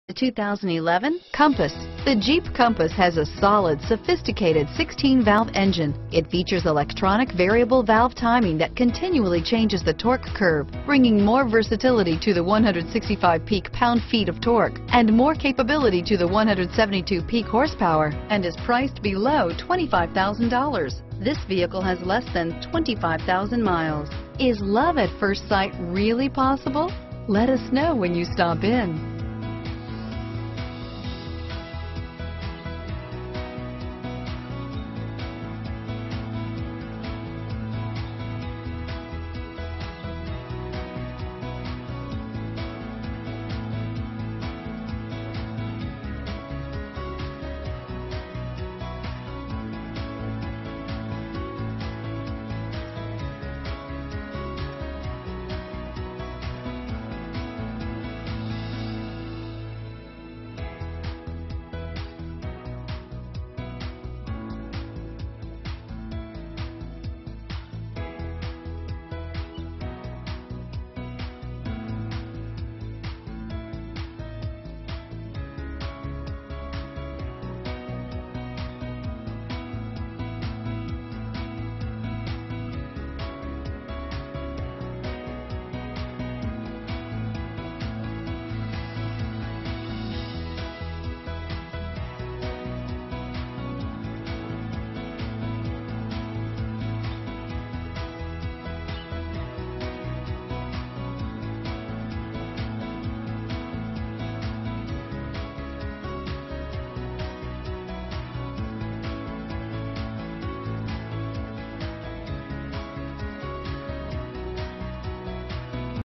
The 2011 Compass. The Jeep Compass has a solid, sophisticated 16-valve engine. It features electronic variable valve timing that continually changes the torque curve, bringing more versatility to the 165 peak pound-feet of torque and more capability to the 172 peak horsepower, and is priced below $25,000. This vehicle has less than 25,000 miles. Is love at first sight really possible? Let us know when you stop in.